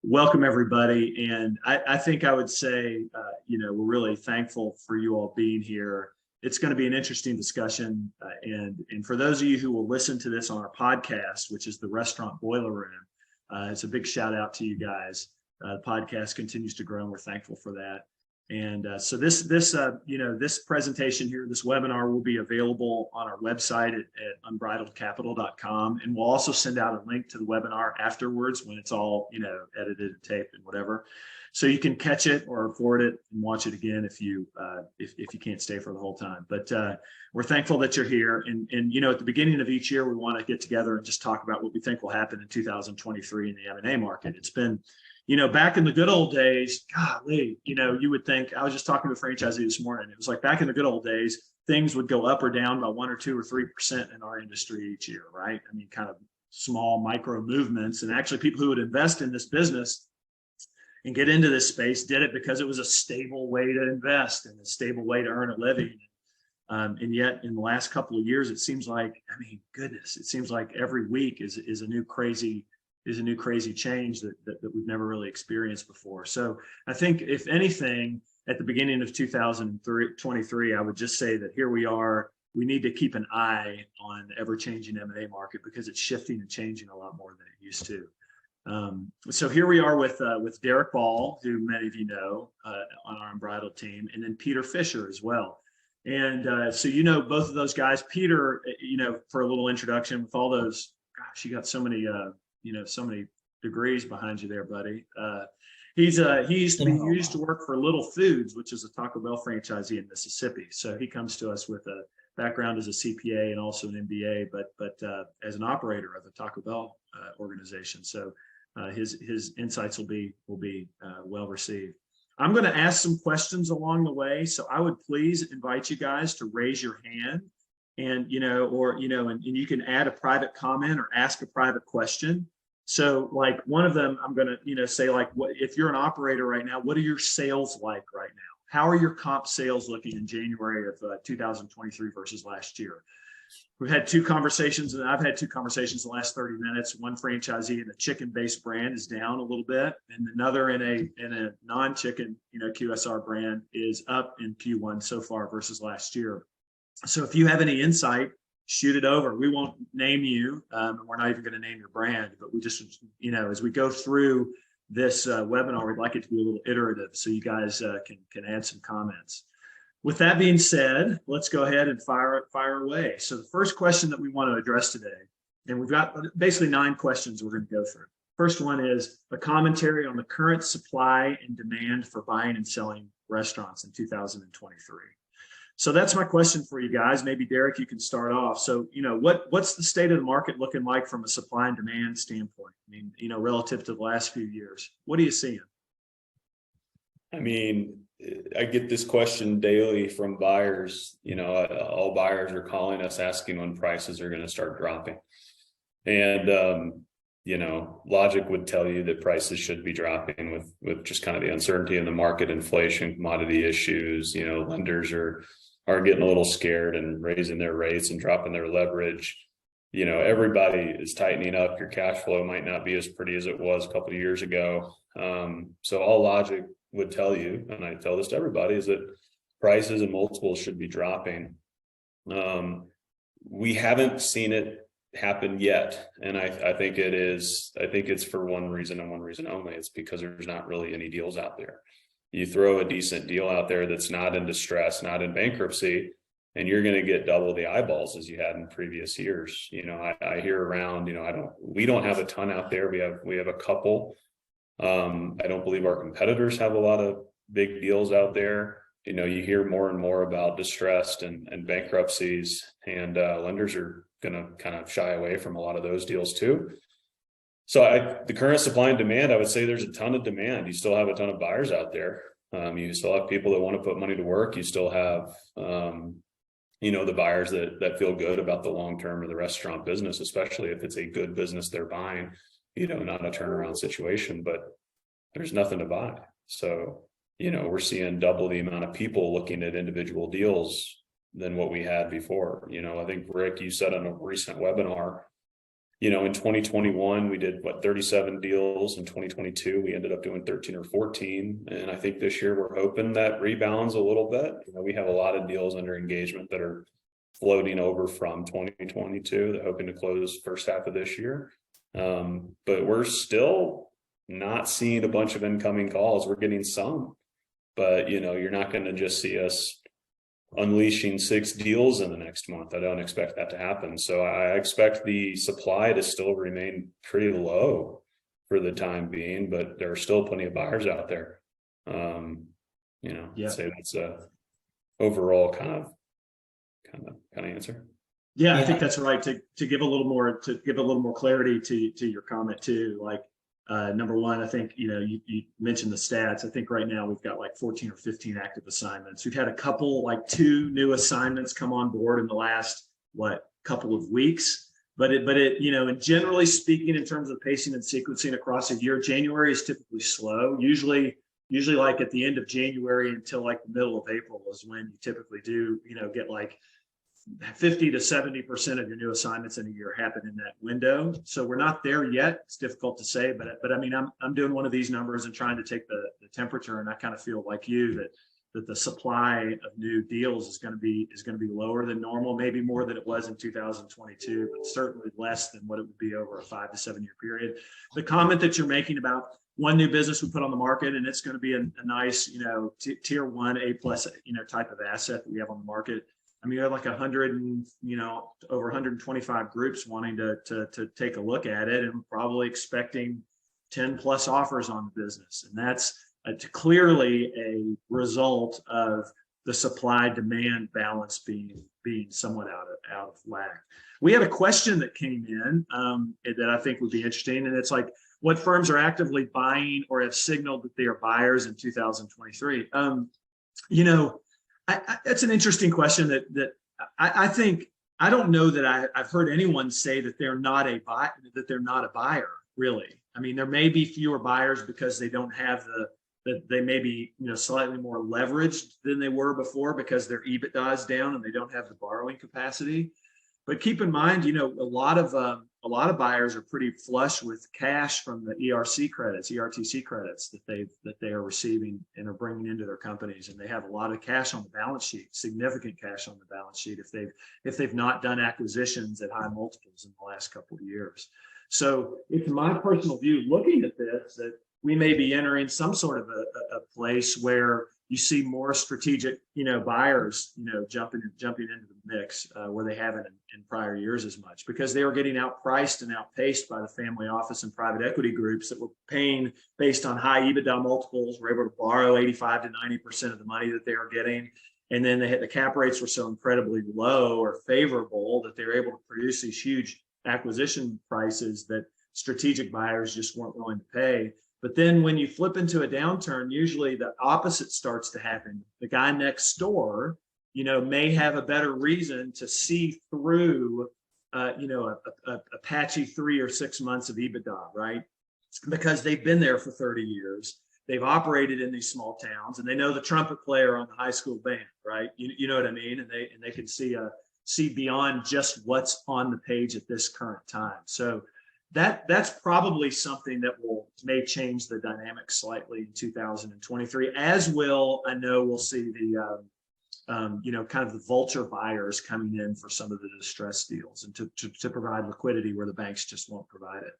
Welcome, everybody. And I think I would say, we're really thankful for you all being here. It's going to be an interesting discussion. And for those of you who will listen to this on our podcast, which is the Restaurant Boiler Room, it's a big shout out to you guys. The podcast continues to grow, and we're thankful for that. And so this presentation here, this webinar will be available on our website at unbridledcapital.com. And we'll also send out a link to the webinar afterwards when it's all, edited and taped and whatever. So you can catch it or record it and watch it again if you can't stay for the whole time. But we're thankful that you're here. And at the beginning of each year, we want to get together and just talk about what we think will happen in 2023 in the M&A market. It's been back in the good old days, golly, you would think, I was just talking to a franchisee this morning. It was like back in the good old days, things would go up or down by 1 or 2 or 3% in our industry each year, right? I mean, kind of small micro movements. And actually people who would invest in this business and get into this space did it because it was a stable way to invest and a stable way to earn a living. And yet in the last couple of years, it seems like, it seems like every week is a new crazy change that we've never really experienced before. So I think if anything, at the beginning of 2023, I would just say that here we are. We need to keep an eye on the ever-changing M&A market because it's shifting and changing a lot more than it used to. So here we are with Derek Ball, who many of you know on our Unbridled team, and then Peter Fisher as well. And so both of those guys. Peter, for a little introduction, with all those, gosh, you got so many so many degrees behind you there, buddy. He used to work for Little Foods, which is a Taco Bell franchisee in Mississippi. So he comes to us with a background as a CPA and also an MBA, but as an operator of the Taco Bell organization. So his insights will be well received. I'm going to ask some questions along the way, so I would please invite you guys to raise your hand, and and you can add a private comment or ask a private question. So like one of them, I'm going to say, like, what if you're an operator right now, what are your sales like right now? How are your comp sales looking in January of 2023 versus last year? We've had 2 conversations, and I've had 2 conversations in the last 30 minutes. One franchisee in a chicken-based brand is down a little bit, and another in a non-chicken, QSR brand is up in Q1 so far versus last year. So if you have any insight, shoot it over. We won't name you, and we're not even going to name your brand, but we just, as we go through this webinar, we'd like it to be a little iterative, so you guys can add some comments. With that being said, let's go ahead and fire away. So the first question that we want to address today, and we've got basically 9 questions we're going to go through. First one is a commentary on the current supply and demand for buying and selling restaurants in 2023. So that's my question for you guys. Maybe Derek, you can start off. So, what's the state of the market looking like from a supply and demand standpoint? I mean, relative to the last few years, what are you seeing? I mean, I get this question daily from buyers. All buyers are calling us asking when prices are going to start dropping. And, logic would tell you that prices should be dropping with just kind of the uncertainty in the market, inflation, commodity issues. Lenders are getting a little scared and raising their rates and dropping their leverage. Everybody is tightening up. Your cash flow might not be as pretty as it was a couple of years ago. So all logic would tell you, and I tell this to everybody, is that prices and multiples should be dropping. We haven't seen it happen yet. And I think it's for one reason and one reason only. It's because there's not really any deals out there. You throw a decent deal out there that's not in distress, not in bankruptcy, and you're going to get double the eyeballs as you had in previous years. I hear around, we don't have a ton out there. We have a couple. I don't believe our competitors have a lot of big deals out there. You hear more and more about distressed and bankruptcies, and lenders are going to kind of shy away from a lot of those deals too. So the current supply and demand, I would say there's a ton of demand. You still have a ton of buyers out there. You still have people that want to put money to work. You still have, the buyers that feel good about the long term of the restaurant business, especially if it's a good business they're buying, not a turnaround situation, but there's nothing to buy. So, we're seeing double the amount of people looking at individual deals than what we had before. I think, Rick, you said on a recent webinar, in 2021, we did 37 deals. In 2022, we ended up doing 13 or 14. And I think this year we're hoping that rebounds a little bit. We have a lot of deals under engagement that are floating over from 2022, that hoping to close first half of this year. But we're still not seeing a bunch of incoming calls. We're getting some, but you're not going to just see us unleashing 6 deals in the next month. I don't expect that to happen. So I expect the supply to still remain pretty low for the time being, but there are still plenty of buyers out there. I'd say that's a overall kind of answer. Yeah, I think that's right. To give a little more clarity to your comment too. Like number one, I think you mentioned the stats. I think right now we've got like 14 or 15 active assignments. We've had a couple, like 2 new assignments come on board in the last couple of weeks. But and generally speaking, in terms of pacing and sequencing across a year, January is typically slow. Usually like at the end of January until like the middle of April is when you typically do get like 50 to 70% of your new assignments in a year happen in that window. So we're not there yet. It's difficult to say, but I mean, I'm doing one of these numbers and trying to take the temperature, and I kind of feel like you that the supply of new deals is going to be lower than normal, maybe more than it was in 2022, but certainly less than what it would be over a 5 to 7 year period. The comment that you're making about one new business we put on the market, and it's going to be a nice, tier 1 A+ type of asset that we have on the market. I mean, you have like 100 and, over 125 groups wanting to take a look at it, and probably expecting 10 plus offers on the business. And that's clearly a result of the supply demand balance being somewhat out of whack. We had a question that came in that I think would be interesting. And it's like, what firms are actively buying or have signaled that they are buyers in 2023? That's an interesting question that I think, I don't know that I've heard anyone say that they're not a buyer, really. I mean, there may be fewer buyers because they don't have that they may be slightly more leveraged than they were before because their EBITDA is down and they don't have the borrowing capacity. But keep in mind, a lot of buyers are pretty flush with cash from the ERTC credits that they are receiving and are bringing into their companies, and they have a lot of cash on the balance sheet, significant cash on the balance sheet if they've not done acquisitions at high multiples in the last couple of years. So it's my personal view, looking at this, that we may be entering some sort of a place where you see more strategic, buyers, jumping into the mix where they haven't in prior years as much, because they were getting outpriced and outpaced by the family office and private equity groups that were paying based on high EBITDA multiples, were able to borrow 85 to 90% of the money that they were getting. And then the cap rates were so incredibly low or favorable that they were able to produce these huge acquisition prices that strategic buyers just weren't willing to pay. But then when you flip into a downturn, usually the opposite starts to happen. The guy next door, may have a better reason to see through, a patchy 3 or 6 months of EBITDA, right? Because they've been there for 30 years. They've operated in these small towns, and they know the trumpet player on the high school band, right? You know what I mean? And they can see beyond just what's on the page at this current time. So that's probably something that may change the dynamic slightly in 2023, as we'll see the kind of the vulture buyers coming in for some of the distressed deals, and to provide liquidity where the banks just won't provide it.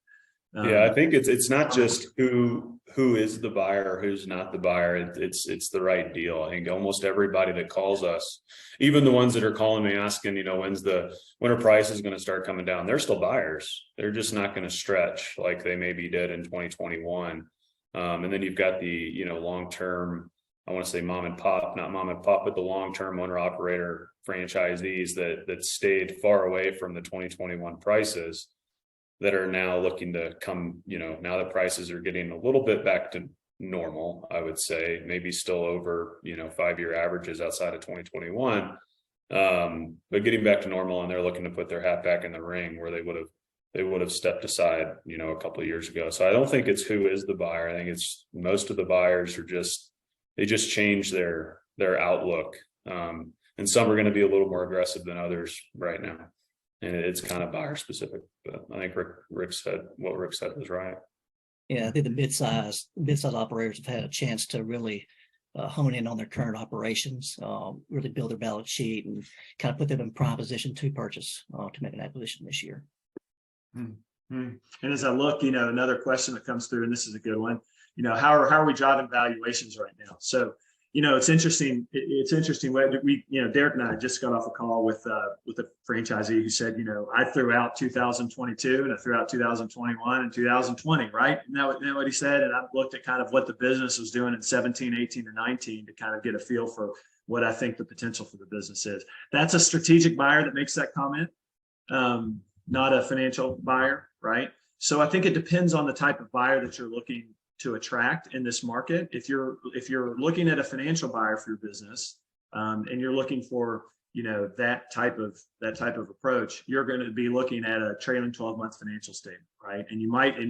Yeah, I think it's not just who is the buyer, who's not the buyer. It's the right deal. I think almost everybody that calls us, even the ones that are calling me asking, when are prices going to start coming down, they're still buyers. They're just not going to stretch like they maybe did in 2021. And then you've got the long-term, I want to say mom and pop, not mom and pop, but the long-term owner operator franchisees that stayed far away from the 2021 prices, that are now looking to come, now that prices are getting a little bit back to normal, I would say, maybe still over, 5-year averages outside of 2021, but getting back to normal, and they're looking to put their hat back in the ring where they would have stepped aside, a couple of years ago. So I don't think it's who is the buyer. I think it's most of the buyers they just change their outlook. And some are going to be a little more aggressive than others right now. and it's kind of buyer specific. But I think Rick said was right. Yeah, I think the mid-size operators have had a chance to really hone in on their current operations, really build their balance sheet, and kind of put them in prime position to purchase to make an acquisition this year. And as I look, another question that comes through, and this is a good one, how are we driving valuations right now? So, it's interesting. It's interesting. We, Derek and I just got off a call with a franchisee who said, I threw out 2022 and I threw out 2021 and 2020, right? And that what he said. And I looked at kind of what the business was doing in 17, 18, and 19 to kind of get a feel for what I think the potential for the business is. That's a strategic buyer that makes that comment, not a financial buyer, right? So I think it depends on the type of buyer that you're looking to attract in this market. If you're looking at a financial buyer for your business, and you're looking for that type of approach, you're going to be looking at a trailing 12-month financial statement, right? And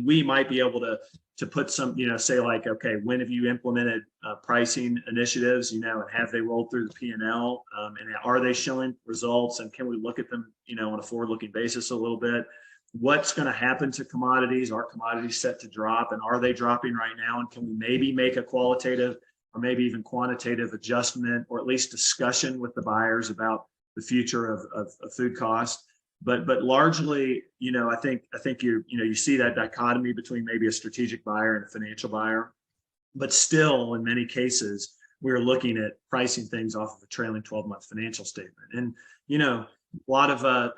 we might be able to put some, say like, okay, when have you implemented pricing initiatives, and have they rolled through the P&L, and are they showing results, and can we look at them, on a forward-looking basis a little bit? What's going to happen to commodities? Are commodities set to drop, and are they dropping right now? And can we maybe make a qualitative or maybe even quantitative adjustment, or at least discussion with the buyers about the future of food costs? But largely, I think you see that dichotomy between maybe a strategic buyer and a financial buyer, but still in many cases we're looking at pricing things off of a trailing 12-month financial statement. And a lot of, I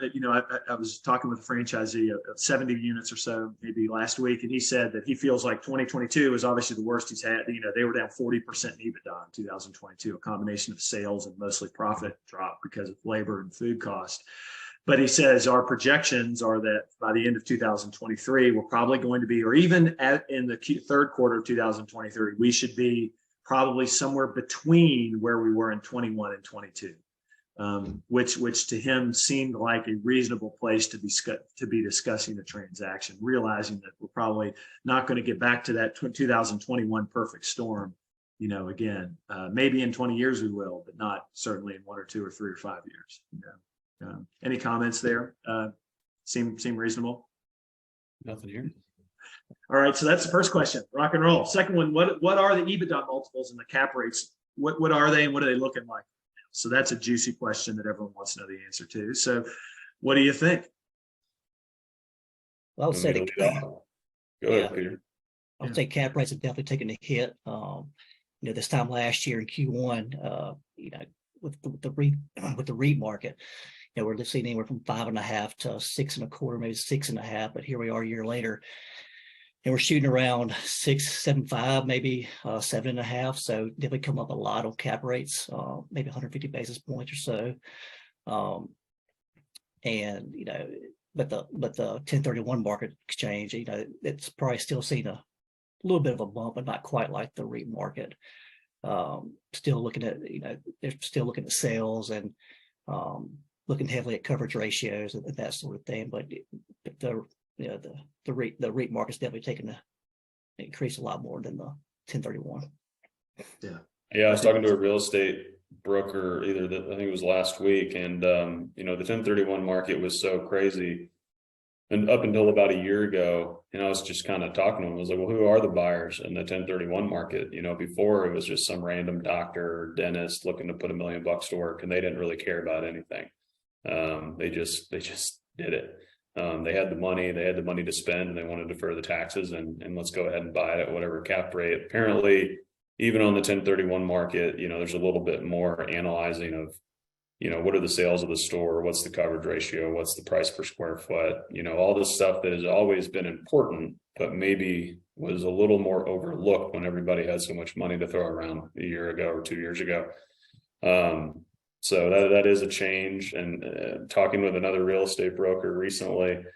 was talking with a franchisee of 70 units or so, maybe last week, and he said that he feels like 2022 is obviously the worst he's had. They were down 40% in EBITDA in 2022, a combination of sales and mostly profit drop because of labor and food cost. But he says our projections are that by the end of 2023, we're probably going to be, or even in the third quarter of 2023, we should be probably somewhere between where we were in 21 and 22. Which to him seemed like a reasonable place to be discussing the transaction, realizing that we're probably not going to get back to that 2021 perfect storm, again. Maybe in 20 years we will, but not certainly in 1 or 2 or 3 or 5 years. Any comments there? Seem reasonable? Nothing here. All right, so that's the first question. Rock and roll. Second one, what are the EBITDA multiples and the cap rates? What are they, and what are they looking like? So that's a juicy question that everyone wants to know the answer to. So what do you think? Well, I would say Go ahead, Peter. I would say cap rates have definitely taken a hit. This time last year in Q1, with the REIT market, we're seeing anywhere from 5.5 to 6.25, maybe 6.5. But here we are a year later, and we're shooting around 6.75, maybe 7.5. So definitely come up a lot on cap rates, maybe 150 basis points or so. But the 1031 market exchange, it's probably still seeing a little bit of a bump, but not quite like the REIT market. Still looking at, they're still looking at sales and looking heavily at coverage ratios and that sort of thing. But the REIT market's definitely taken an increase a lot more than the 1031. Yeah, I was talking to a real estate broker I think it was last week, and the 1031 market was so crazy. And up until about a year ago, I was just kind of talking to him. I was like, well, who are the buyers in the 1031 market? Before it was just some random doctor or dentist looking to put $1 million to work, and they didn't really care about anything. They just did it. They had the money to spend, and they wanted to defer the taxes and let's go ahead and buy it at whatever cap rate. Apparently, even on the 1031 market, there's a little bit more analyzing of, what are the sales of the store? What's the coverage ratio? What's the price per square foot? All this stuff that has always been important, but maybe was a little more overlooked when everybody had so much money to throw around a year ago or 2 years ago. So that is a change. And talking with another real estate broker recently,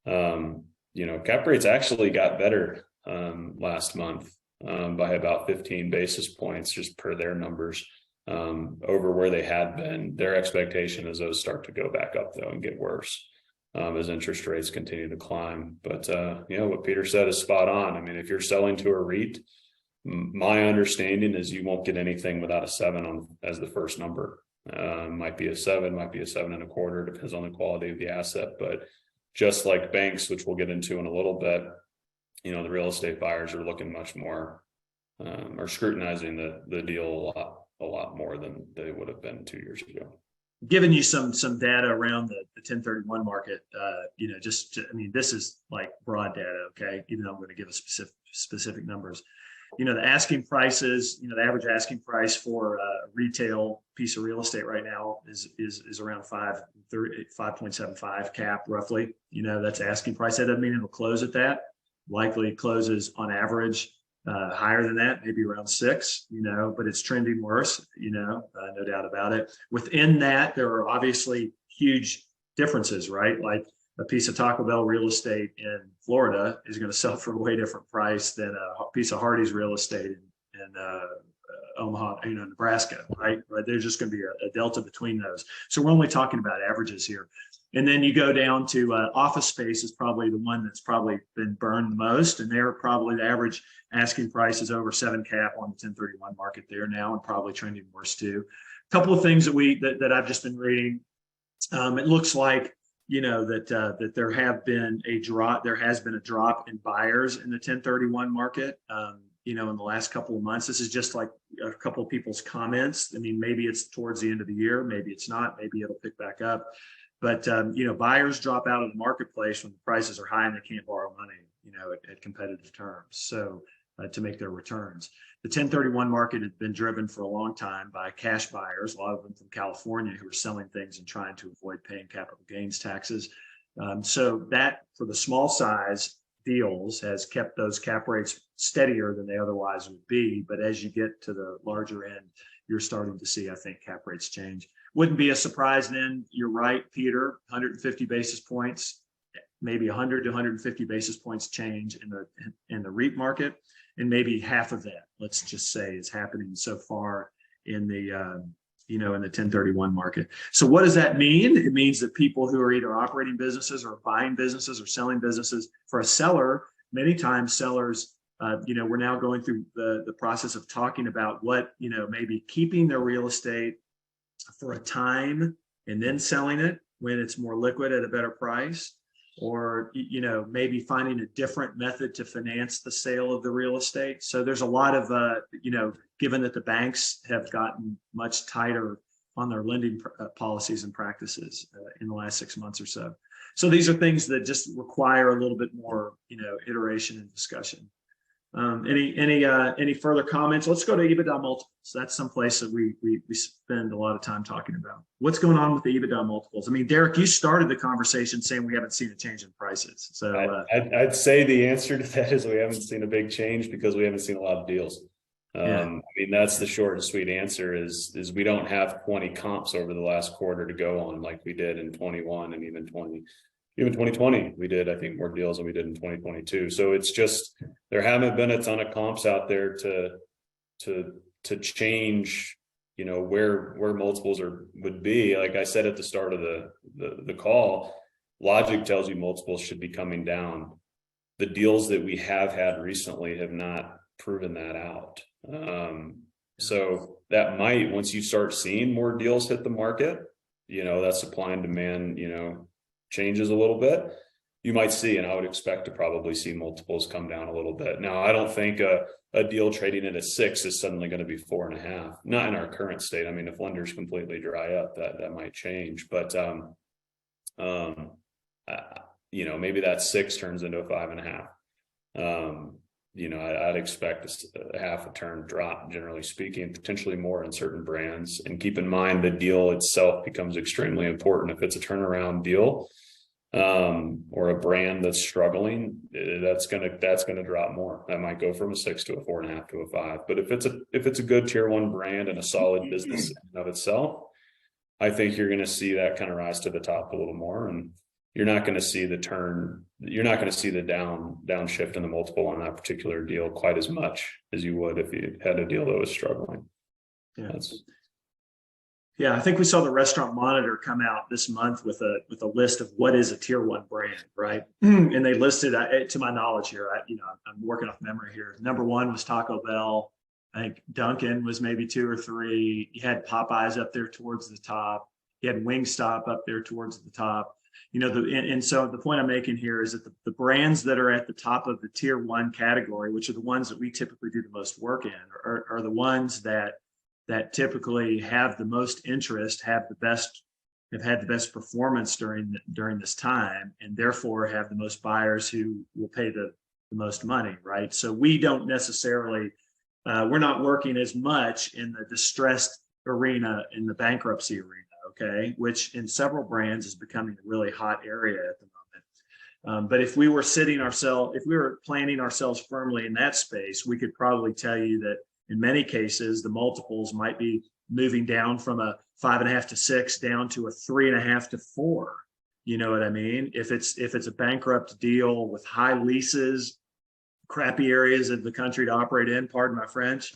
cap rates actually got better last month by about 15 basis points, just per their numbers, over where they had been. Their expectation is those start to go back up though and get worse as interest rates continue to climb. But what Peter said is spot on. I mean, if you're selling to a REIT, my understanding is you won't get anything without a 7 as the first number. Might be a 7, might be a 7.25, depends on the quality of the asset. But just like banks, which we'll get into in a little bit, the real estate buyers are looking much more, or scrutinizing the deal a lot more than they would have been 2 years ago. Giving you some data around the 1031 market, this is like broad data, okay? Even though I'm going to give a specific numbers. The asking prices, the average asking price for a retail piece of real estate right now is around 5.75 cap roughly. That's asking price. That doesn't mean it'll close at that. Likely closes on average higher than that, maybe around 6, but it's trending worse, no doubt about it. Within that, there are obviously huge differences, right? Like a piece of Taco Bell real estate in Florida is going to sell for a way different price than a piece of Hardee's real estate in Omaha, Nebraska, right? There's just going to be a delta between those. So we're only talking about averages here. And then you go down to office space is probably the one that's probably been burned the most. And they're probably the average asking price is over 7 cap on the 1031 market there now, and probably trending worse too. A couple of things that I've just been reading. It looks like, that there has been a drop in buyers in the 1031 market, in the last couple of months. This is just like a couple of people's comments. I mean, maybe it's towards the end of the year, maybe it's not, maybe it'll pick back up. But, buyers drop out of the marketplace when the prices are high and they can't borrow money, at competitive terms. So to make their returns. The 1031 market has been driven for a long time by cash buyers, a lot of them from California, who are selling things and trying to avoid paying capital gains taxes. So that for the small size deals has kept those cap rates steadier than they otherwise would be. But as you get to the larger end, you're starting to see, I think, cap rates change. Wouldn't be a surprise then. You're right, Peter, 150 basis points, maybe 100 to 150 basis points change in the REIT market. And maybe half of that, let's just say, is happening so far in the in the 1031 market. So what does that mean? It means that people who are either operating businesses or buying businesses or selling businesses, for a seller, many times sellers, we're now going through the process of talking about what, maybe keeping their real estate for a time and then selling it when it's more liquid at a better price. Or, maybe finding a different method to finance the sale of the real estate. So there's a lot of, given that the banks have gotten much tighter on their lending policies and practices in the last 6 months or so. So these are things that just require a little bit more, iteration and discussion. Any further comments? Let's go to EBITDA multiples. That's someplace that we spend a lot of time talking about. What's going on with the EBITDA multiples? I mean, Derek, you started the conversation saying we haven't seen a change in prices. So I'd say the answer to that is we haven't seen a big change because we haven't seen a lot of deals. I mean, that's the short and sweet answer is we don't have 20 comps over the last quarter to go on like we did in 21 and even 2020, we did, I think, more deals than we did in 2022. So it's just, there haven't been a ton of comps out there to change, where multiples would be. Like I said at the start of the call, logic tells you multiples should be coming down. The deals that we have had recently have not proven that out. So that might, once you start seeing more deals hit the market, that supply and demand, changes a little bit, you might see, and I would expect to probably see multiples come down a little bit. Now, I don't think a deal trading at a 6 is suddenly going to be 4.5, not in our current state. I mean, if lenders completely dry up, that might change, but maybe that 6 turns into a 5.5. I'd expect a half a turn drop, generally speaking, potentially more in certain brands. And keep in mind, the deal itself becomes extremely important. If it's a turnaround deal, or a brand that's struggling, that's gonna drop more. That might go from a 6 to a 4.5 to a 5. But if it's a good tier 1 brand and a solid business in and of itself, I think you're gonna see that kind of rise to the top a little more, and you're not going to see the turn. You're not going to see the downshift in the multiple on that particular deal quite as much as you would if you had a deal that was struggling. Yeah, I think we saw the Restaurant Monitor come out this month with a list of what is a tier 1 brand, right? And they listed, to my knowledge here, I'm working off memory here. Number 1 was Taco Bell. I think Dunkin' was maybe 2 or 3. You had Popeyes up there towards the top. You had Wingstop up there towards the top. And so the point I'm making here is that the brands that are at the top of the tier 1 category, which are the ones that we typically do the most work in, are the ones that typically have the most interest, have had the best performance during this time, and therefore have the most buyers who will pay the most money, right? So we don't necessarily, we're not working as much in the distressed arena, in the bankruptcy arena, okay, which in several brands is becoming a really hot area at the moment. But if we were planting ourselves firmly in that space, we could probably tell you that in many cases, the multiples might be moving down from a 5.5 to 6 down to a 3.5 to 4. You know what I mean? If it's a bankrupt deal with high leases, crappy areas of the country to operate in, pardon my French,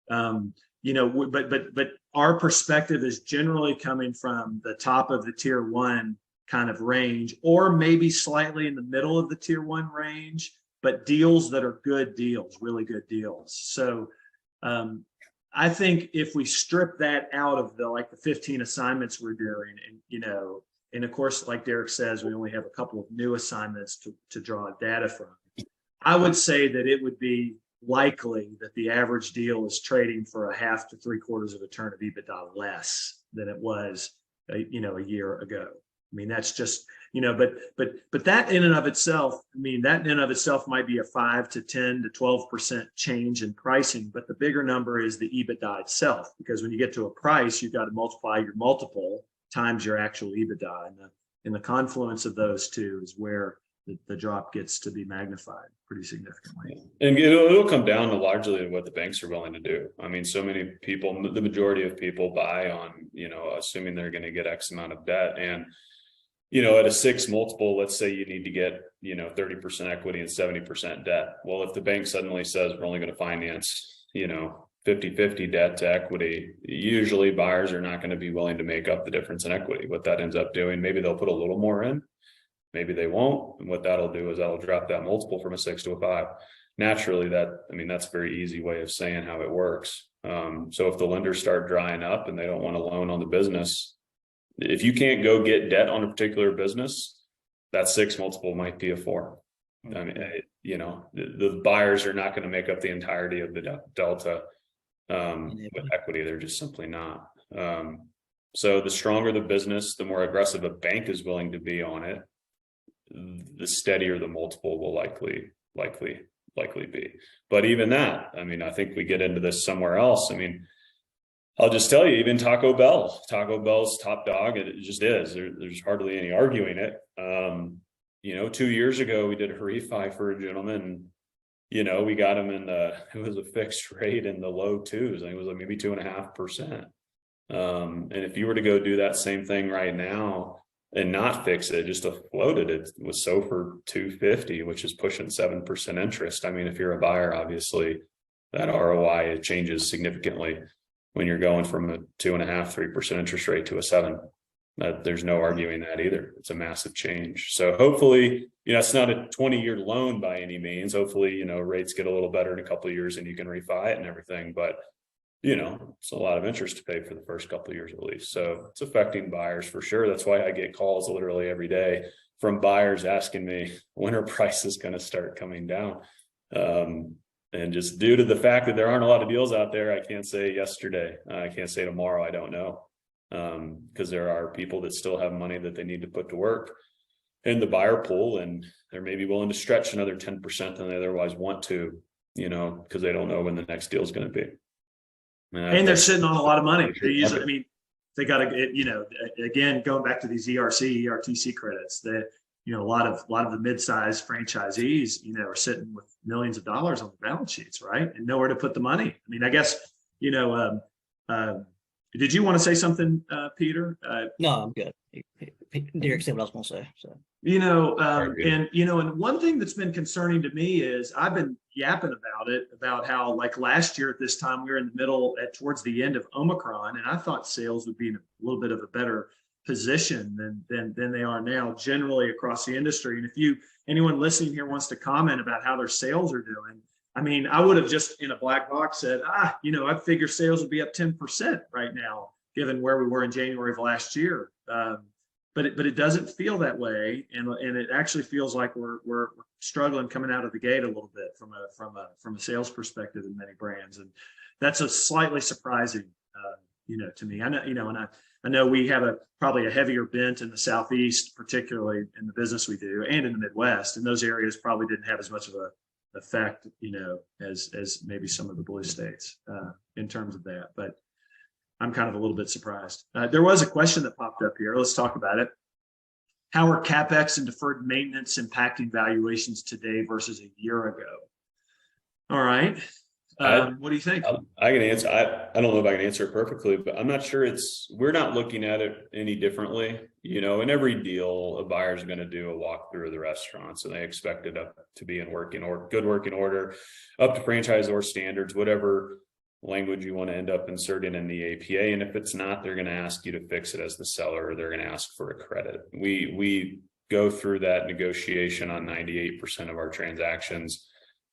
but our perspective is generally coming from the top of the tier 1 kind of range, or maybe slightly in the middle of the tier 1 range, but deals that are good deals, really good deals. So I think if we strip that out of the 15 assignments we're doing, and of course, like Derek says, we only have a couple of new assignments to draw data from. I would say that it would be likely that the average deal is trading for a 1/2 to 3/4 of a turn of EBITDA less than it was, a year ago. I mean, that's just, but that in and of itself, might be a 5 to 10 to 12% change in pricing. But the bigger number is the EBITDA itself, because when you get to a price, you've got to multiply your multiple times your actual EBITDA. And the confluence of those two is where the drop gets to be magnified pretty significantly. And it'll come down to largely what the banks are willing to do. I mean, so many people, the majority of people buy on, assuming they're going to get X amount of debt. And, at a 6 multiple, let's say you need to get, 30% equity and 70% debt. Well, if the bank suddenly says we're only going to finance, 50-50 debt to equity, usually buyers are not going to be willing to make up the difference in equity. What that ends up doing, maybe they'll put a little more in, maybe they won't. And what that'll do is that'll drop that multiple from a 6 to a 5. Naturally, that's a very easy way of saying how it works. So if the lenders start drying up and they don't want to loan on the business, if you can't go get debt on a particular business, that 6 multiple might be a 4. I mean, the buyers are not going to make up the entirety of the delta with equity. They're just simply not. So the stronger the business, the more aggressive a bank is willing to be on it, the steadier the multiple will likely be. But even that, I think we get into this somewhere else. I'll just tell you, even Taco Bell's top dog, it just is. There's hardly any arguing it. 2 years ago, we did a refi for a gentleman. We got him it was a fixed rate in the low 2s. I think it was maybe 2.5%. And if you were to go do that same thing right now and not fix it, just to float it was SOFR 250, which is pushing 7% interest. If you're a buyer, obviously that ROI, it changes significantly when you're going from a 2.5-3% interest rate to a 7. There's no arguing that either. It's a massive change. So hopefully, it's not a 20-year loan by any means. Hopefully, rates get a little better in a couple of years and you can refi it and everything. But, it's a lot of interest to pay for the first couple of years at least. So it's affecting buyers for sure. That's why I get calls literally every day from buyers asking me, when are prices going to start coming down? And just due to the fact that there aren't a lot of deals out there, I can't say yesterday. I can't say tomorrow. I don't know. Because there are people that still have money that they need to put to work in the buyer pool, and they're maybe willing to stretch another 10% than they otherwise want to, because they don't know when the next deal is going to be. And they're sitting on a lot of money. They usually, they got to get, again, going back to these ERTC credits, that, a lot of the mid-sized franchisees, are sitting with millions of dollars on their balance sheets, right? And nowhere to put the money. I guess, did you want to say something, Peter? No, I'm good. Derek said what I was going to say. So. And one thing that's been concerning to me is I've been yapping about how last year at this time we were in the middle towards the end of Omicron, and I thought sales would be in a little bit of a better position than they are now generally across the industry. And if anyone listening here wants to comment about how their sales are doing, I mean, I would have just in a black box said, I figure sales would be up 10% right now, given where we were in January of last year. But it doesn't feel that way, and it actually feels like we're struggling coming out of the gate a little bit from a sales perspective in many brands, and that's a slightly surprising, to me. I know, and I know we have probably a heavier bent in the Southeast, particularly in the business we do, and in the Midwest, and those areas probably didn't have as much of a effect, as maybe some of the blue states in terms of that. But I'm kind of a little bit surprised. There was a question that popped up here. Let's talk about it. How are CapEx and deferred maintenance impacting valuations today versus a year ago? All right. What do you think? I can answer. I don't know if I can answer it perfectly, but I'm not sure we're not looking at it any differently. In every deal, a buyer's going to do a walkthrough of the restaurants, and they expect it up to be in good working order, up to franchisor standards, whatever language you want to end up inserting in the APA. And if it's not, they're going to ask you to fix it as the seller, or they're going to ask for a credit. We go through that negotiation on 98% of our transactions.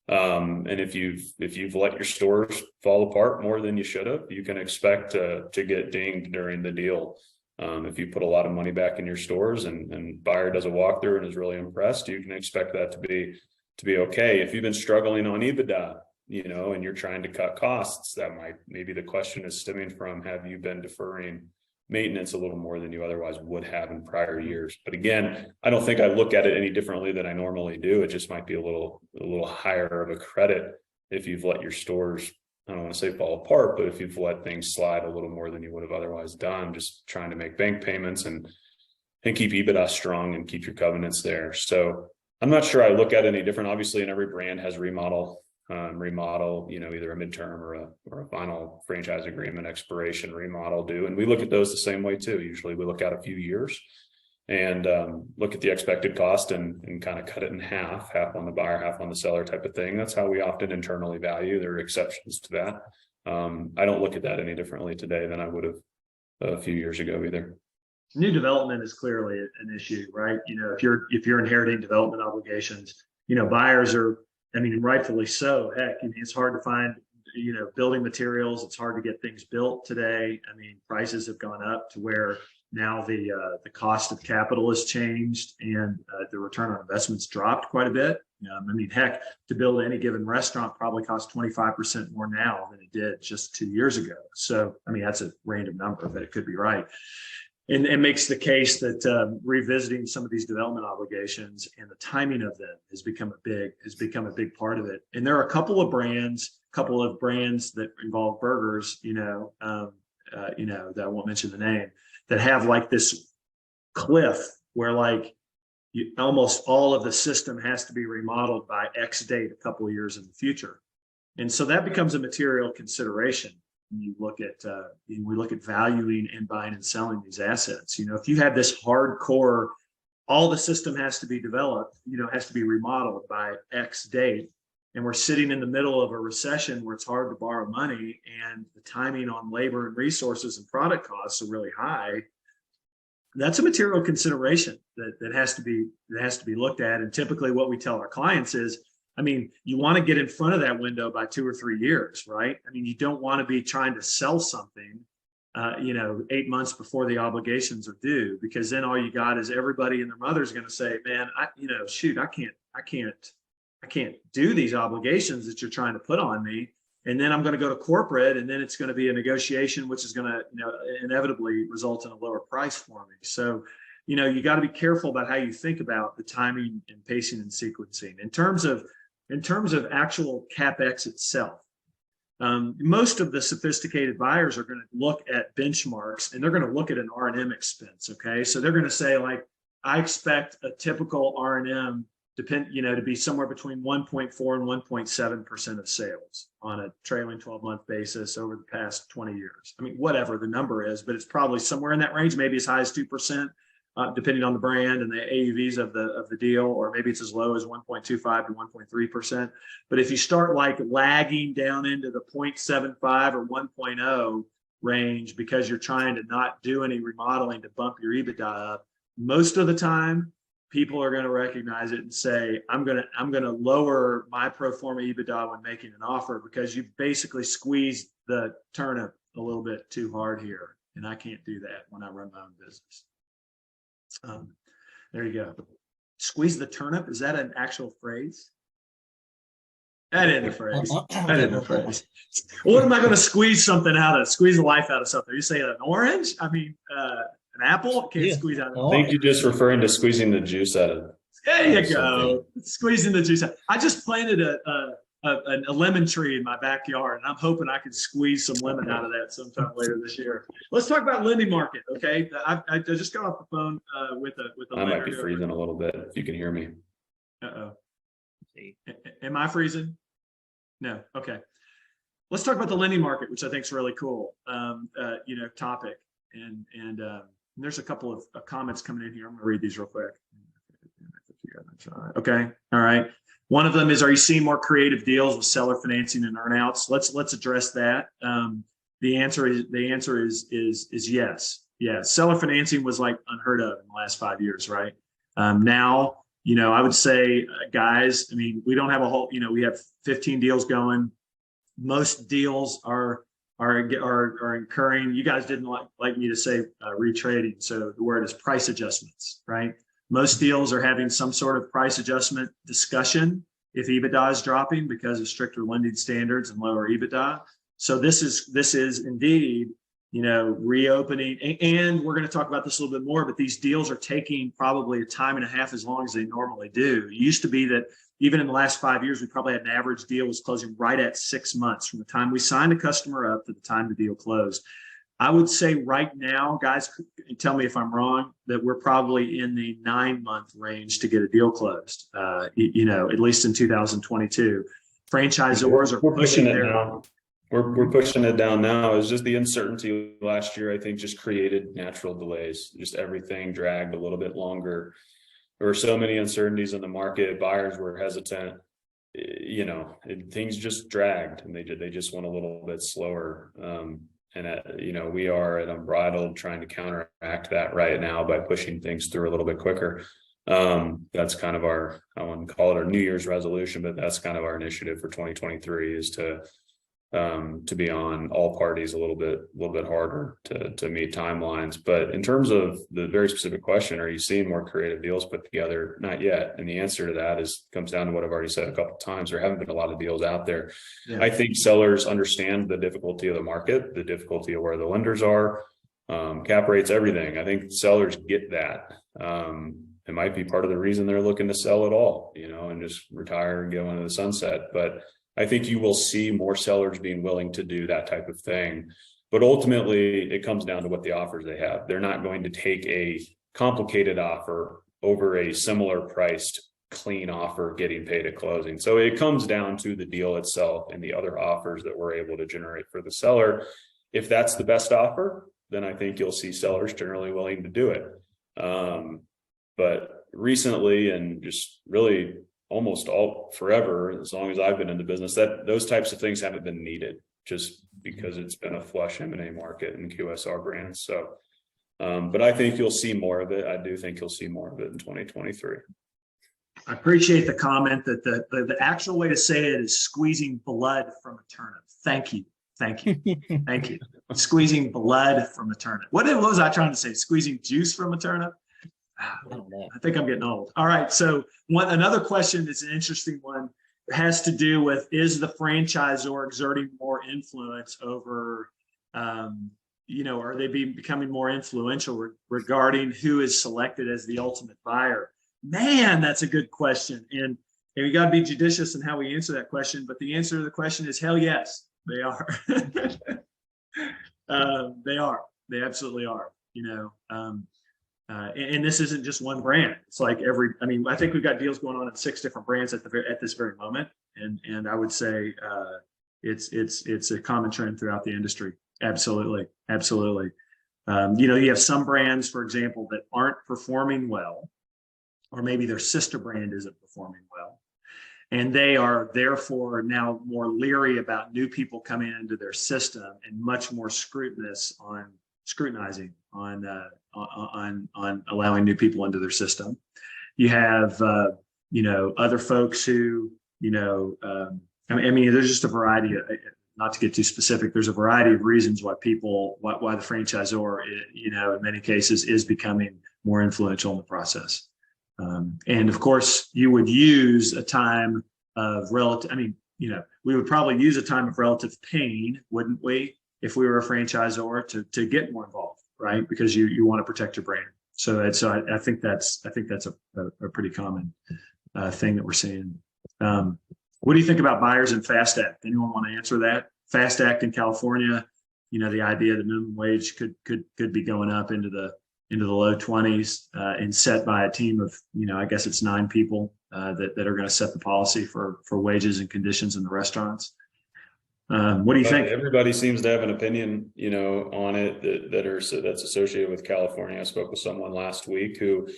And if you've let your stores fall apart more than you should have, you can expect to get dinged during the deal. If you put a lot of money back in your stores and buyer does a walkthrough and is really impressed, you can expect that to be okay. If you've been struggling on EBITDA, and you're trying to cut costs, maybe the question is stemming from, have you been deferring maintenance a little more than you otherwise would have in prior years? But again, I don't think I look at it any differently than I normally do. It just might be a little higher of a credit if you've let your stores, I don't want to say fall apart, but if you've let things slide a little more than you would have otherwise done, just trying to make bank payments and keep EBITDA strong and keep your covenants there. So I'm not sure I look at it any different. Obviously, and every brand has remodel, either a midterm or a final franchise agreement expiration remodel due. And we look at those the same way too. Usually we look at a few years and look at the expected cost and kind of cut it in half on the buyer, half on the seller type of thing. That's how we often internally value. There are exceptions to that. I don't look at that any differently today than I would have a few years ago either. New development is clearly an issue, right? If you're inheriting development obligations, buyers are, rightfully so. Heck, it's hard to find, building materials. It's hard to get things built today. Prices have gone up to where now the cost of capital has changed, and the return on investment's dropped quite a bit. Heck, to build any given restaurant probably costs 25% more now than it did just 2 years ago. So, that's a random number, but it could be right. And it makes the case that revisiting some of these development obligations and the timing of them has become a big part of it. And there are a couple of brands that involve burgers, that I won't mention the name, that have like this cliff where almost all of the system has to be remodeled by X date a couple of years in the future. And so that becomes a material consideration. We look at valuing and buying and selling these assets. If you have this hardcore, all the system has to be developed, has to be remodeled by X date, and we're sitting in the middle of a recession where it's hard to borrow money, and the timing on labor and resources and product costs are really high. That's a material consideration that has to be looked at. And typically, what we tell our clients is, you want to get in front of that window by 2 or 3 years, right? You don't want to be trying to sell something, 8 months before the obligations are due, because then all you got is everybody and their mother's going to say, man, I can't do these obligations that you're trying to put on me. And then I'm going to go to corporate, and then it's going to be a negotiation, which is going to, inevitably result in a lower price for me. So, you got to be careful about how you think about the timing and pacing and sequencing. In terms of actual CapEx itself, most of the sophisticated buyers are going to look at benchmarks, and they're going to look at an R&M expense. Okay, so they're going to say, I expect a typical R&M to be somewhere between 1.4 and 1.7% of sales on a trailing 12-month basis over the past 20 years. Whatever the number is, but it's probably somewhere in that range, maybe as high as 2%. Depending on the brand and the AUVs of the deal, or maybe it's as low as 1.25 to 1.3%. But if you start lagging down into the 0.75 or 1.0 range because you're trying to not do any remodeling to bump your EBITDA up, most of the time people are going to recognize it and say, I'm going to lower my pro forma EBITDA when making an offer, because you basically squeezed the turnip a little bit too hard here. And I can't do that when I run my own business. There you go. Squeeze the turnip. Is that an actual phrase? That isn't a phrase. That isn't a phrase. What am I going to squeeze something out of? Squeeze the life out of something? You say an orange? I mean, an apple? Can't squeeze out. I think you're just referring to squeezing the juice out of. There you go. Squeezing the juice out. I just planted a lemon tree in my backyard, and I'm hoping I can squeeze some lemon out of that sometime later this year. Let's talk about lending market. Okay, I just got off the phone with a. I might be freezing a little bit. If you can hear me. Uh-oh. Am I freezing? No. Okay. Let's talk about the lending market, which I think is really cool. Topic. And there's a couple of comments coming in here. I'm going to read these real quick. Okay. All right. One of them is, are you seeing more creative deals with seller financing and earnouts? Let's address that. The answer is yes. Yeah. Seller financing was like unheard of in the last 5 years, right? Now, I would say, guys, I mean, we don't have a whole, we have 15 deals going. Most deals are incurring. You guys didn't like me to say retrading, so the word is price adjustments, right? Most deals are having some sort of price adjustment discussion if EBITDA is dropping because of stricter lending standards and lower EBITDA. So this is indeed, reopening, and we're going to talk about this a little bit more, but these deals are taking probably a time and a half as long as they normally do. It used to be that even in the last 5 years, we probably had an average deal was closing right at 6 months from the time we signed a customer up to the time the deal closed. I would say right now, guys, tell me if I'm wrong, that we're probably in the 9-month range to get a deal closed, at least in 2022. Franchisors are pushing their now. We're pushing it down now. It's just the uncertainty last year, I think, just created natural delays. Just everything dragged a little bit longer. There were so many uncertainties in the market. Buyers were hesitant. Things just dragged, and they just went a little bit slower. We are at Unbridled trying to counteract that right now by pushing things through a little bit quicker. That's kind of I wouldn't call it our New Year's resolution, but that's kind of our initiative for 2023 is to be on all parties a little bit harder to meet timelines. But in terms of the very specific question, are you seeing more creative deals put together? Not yet. And the answer to that comes down to what I've already said a couple of times. There haven't been a lot of deals out there. Yeah. I think sellers understand the difficulty of the market, the difficulty of where the lenders are, cap rates, everything. I think sellers get that. It might be part of the reason they're looking to sell it all, and just retire and go into the sunset. But I think you will see more sellers being willing to do that type of thing. But ultimately, it comes down to what the offers they have. They're not going to take a complicated offer over a similar priced, clean offer getting paid at closing. So it comes down to the deal itself and the other offers that we're able to generate for the seller. If that's the best offer, then I think you'll see sellers generally willing to do it. But recently, and just really almost all forever, as long as I've been in the business, that those types of things haven't been needed just because it's been a flush M&A market and QSR brands. So, but I think you'll see more of it. I do think you'll see more of it in 2023. I appreciate the comment that the actual way to say it is squeezing blood from a turnip. Thank you. Thank you. Squeezing blood from a turnip. What was I trying to say? Squeezing juice from a turnip? I think I'm getting old. All right. So another question that's an interesting one has to do with, is the franchisor exerting more influence over, are they becoming more influential regarding who is selected as the ultimate buyer? Man, that's a good question. And we got to be judicious in how we answer that question. But the answer to the question is hell yes, they are. They are. They absolutely are. And this isn't just one brand. It's like I think we've got deals going on at 6 different brands at this very moment. And I would say it's a common trend throughout the industry. Absolutely. Absolutely. You have some brands, for example, that aren't performing well, or maybe their sister brand isn't performing well. And they are therefore now more leery about new people coming into their system and much more scrutinizing on allowing new people into their system. You have, other folks who, I mean, there's just a variety of, not to get too specific, there's a variety of reasons why why the franchisor, in many cases is becoming more influential in the process. And of course, you would use a time of relative, we would probably use a time of relative pain, wouldn't we, if we were a franchisor to get more involved, right? Because you want to protect your brand. So I think that's a pretty common thing that we're seeing. What do you think about buyers and FAST Act? Anyone want to answer that? FAST Act in California, the idea that minimum wage could be going up into the low 20s and set by a team of, I guess it's 9 people that are going to set the policy for wages and conditions in the restaurants. What do you think? Everybody seems to have an opinion, on it that's associated with California. I spoke with someone last week who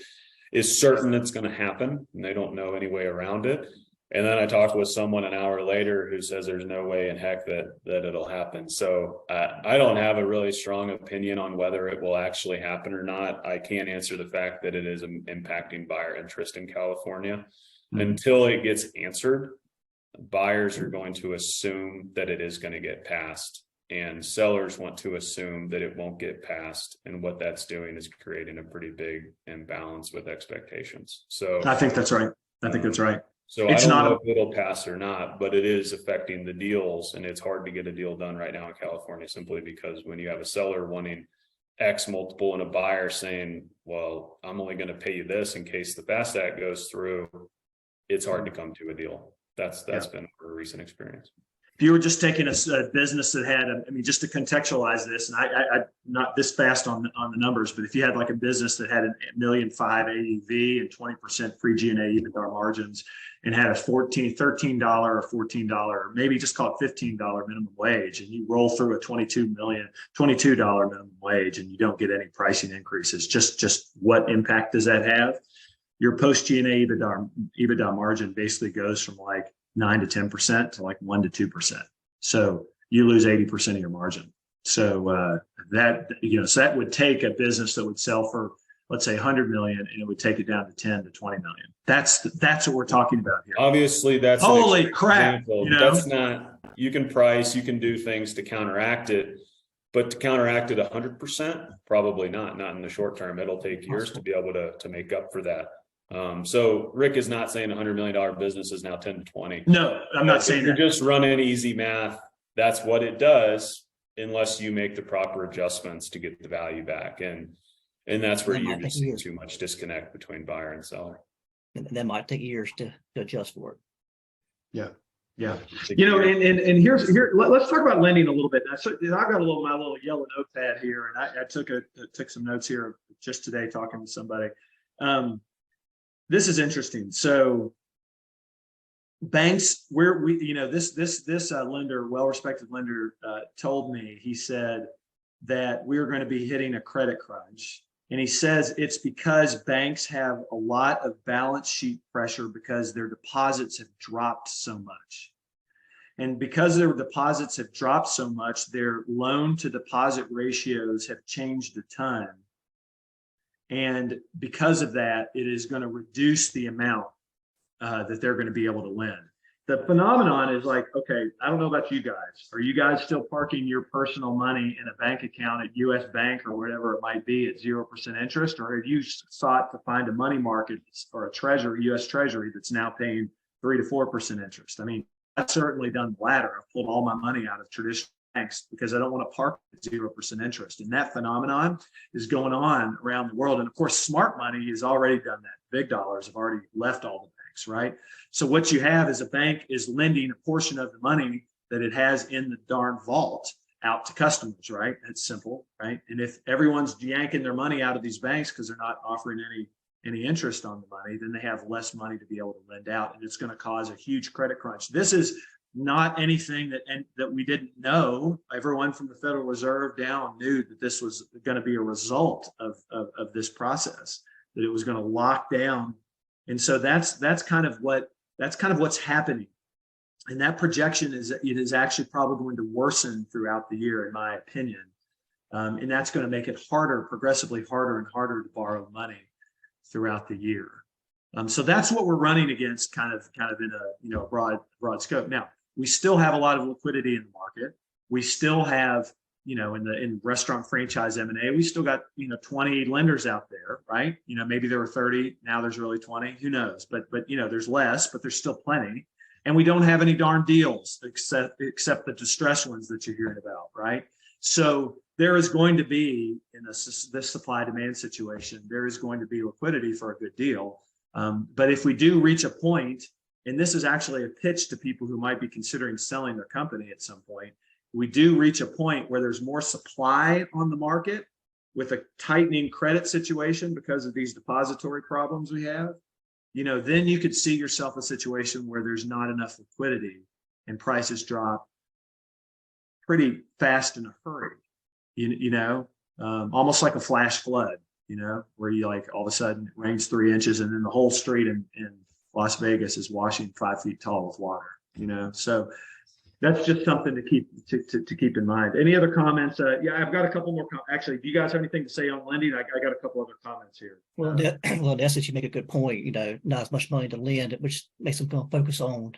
is certain it's going to happen and they don't know any way around it. And then I talked with someone an hour later who says there's no way in heck that it'll happen. So I don't have a really strong opinion on whether it will actually happen or not. I can't answer the fact that it is impacting buyer interest in California. Until it gets answered, buyers are going to assume that it is going to get passed, and sellers want to assume that it won't get passed. And what that's doing is creating a pretty big imbalance with expectations. So I think that's right. So I don't know if it'll pass or not, but it is affecting the deals, and it's hard to get a deal done right now in California simply because when you have a seller wanting X multiple and a buyer saying, well, I'm only going to pay you this in case the FAST Act goes through, it's hard to come to a deal. That's been a recent experience. If you were just taking a business that had, just to contextualize this, and I not this fast on the numbers, but if you had like a business that had a $1.5 million AUV and 20% free G&A EBITDA margins and had a $13 or $14, or maybe just call it $15 minimum wage, and you roll through a $22 minimum wage and you don't get any pricing increases, just what impact does that have? Your post G&A EBITDA margin basically goes from like 9 to 10% to like 1 to 2%. So you lose 80% of your margin. So that would take a business that would sell for, let's say 100 million, and it would take it down to 10 to 20 million. That's what we're talking about here. Obviously, that's holy crap. That's not, you can price, you can do things to counteract it, but to counteract it 100%, probably not in the short term. It'll take years to be able to make up for that. So Rick is not saying $100 million business is now 10 to 20. No, I'm not saying that. You're just running easy math. That's what it does, unless you make the proper adjustments to get the value back. And that's where you just see too much disconnect between buyer and seller. And that might take years to adjust for it. Yeah. And let's talk about lending a little bit. I've got my little yellow notepad here, and I took some notes here just today talking to somebody. This is interesting. So banks, this lender, well-respected lender, told me, he said that we're going to be hitting a credit crunch. And he says it's because banks have a lot of balance sheet pressure because their deposits have dropped so much. And because their deposits have dropped so much, their loan to deposit ratios have changed a ton. And because of that, it is going to reduce the amount that they're going to be able to lend. The phenomenon is like, okay, I don't know about you guys. Are you guys still parking your personal money in a bank account at US Bank or whatever it might be at 0% interest? Or have you sought to find a money market or a treasury, US Treasury, that's now paying 3 to 4% interest? I mean, I've certainly done the latter. I've pulled all my money out of traditional banks because I don't want to park at 0% interest. And that phenomenon is going on around the world. And of course, smart money has already done that. Big dollars have already left all the banks, right? So what you have is a bank is lending a portion of the money that it has in the darn vault out to customers, right? That's simple, right? And if everyone's yanking their money out of these banks because they're not offering any interest on the money, then they have less money to be able to lend out, and it's going to cause a huge credit crunch. This is not anything that we didn't know. Everyone from the Federal Reserve down knew that this was going to be a result of this process, that it was going to lock down. And so that's kind of what's happening. And that projection is actually probably going to worsen throughout the year, in my opinion. And that's going to make it progressively harder and harder to borrow money throughout the year. So that's what we're running against, kind of in a broad scope. Now we still have a lot of liquidity in the market. We still have, in restaurant franchise M&A, we still got 20 lenders out there, right? Maybe there were 30, now there's really 20. Who knows? But there's less, but there's still plenty. And we don't have any darn deals except the distressed ones that you're hearing about, right? So there is going to be, in this supply demand situation, there is going to be liquidity for a good deal. But if we do reach a point, and this is actually a pitch to people who might be considering selling their company at some point, we do reach a point where there's more supply on the market with a tightening credit situation because of these depository problems we have, then you could see yourself a situation where there's not enough liquidity and prices drop pretty fast in a hurry, almost like a flash flood, where you like all of a sudden it rains 3 inches and then the whole street in Las Vegas is washing 5 feet tall with water, so that's just something to keep in mind. Any other comments? Yeah, I've got a couple more. Actually, do you guys have anything to say on lending? I got a couple other comments here. Well, in essence, you make a good point. Not as much money to lend, which makes them focus on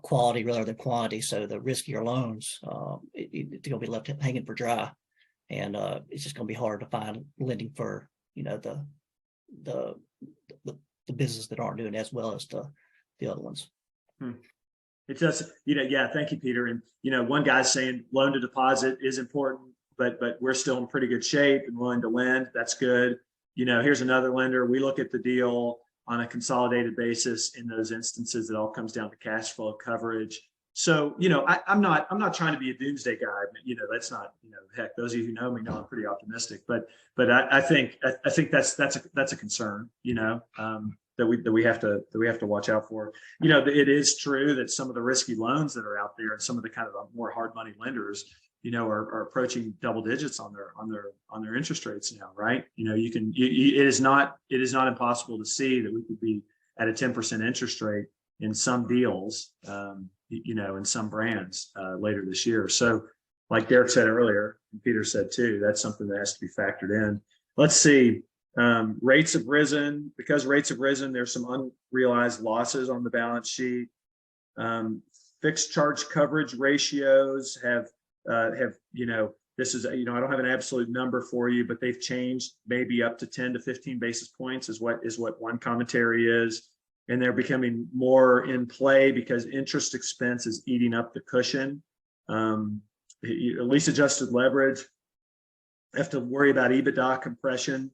quality rather than quantity. So the riskier loans, it's going to be left hanging for dry, and it's just going to be hard to find lending for the businesses that aren't doing as well as the other ones. It does, yeah, thank you, Peter. And, one guy's saying loan to deposit is important, but we're still in pretty good shape and willing to lend. That's good. Here's another lender. We look at the deal on a consolidated basis. In those instances, it all comes down to cash flow coverage. So, I'm not trying to be a doomsday guy, but, that's not, heck, those of you who know me know I'm pretty optimistic, but I think that's a concern, that we have to watch out for. It is true that some of the risky loans that are out there and some of the kind of more hard money lenders, are approaching double digits on their interest rates now, right? It is not impossible to see that we could be at a 10% interest rate in some deals, in some brands later this year. So like Derek said earlier, and Peter said too, that's something that has to be factored in. Let's see. Rates have risen. Because rates have risen, there's some unrealized losses on the balance sheet. Fixed charge coverage ratios have this is, I don't have an absolute number for you, but they've changed maybe up to 10 to 15 basis points is what one commentary is. And they're becoming more in play because interest expense is eating up the cushion. Lease adjusted leverage, have to worry about EBITDA compression.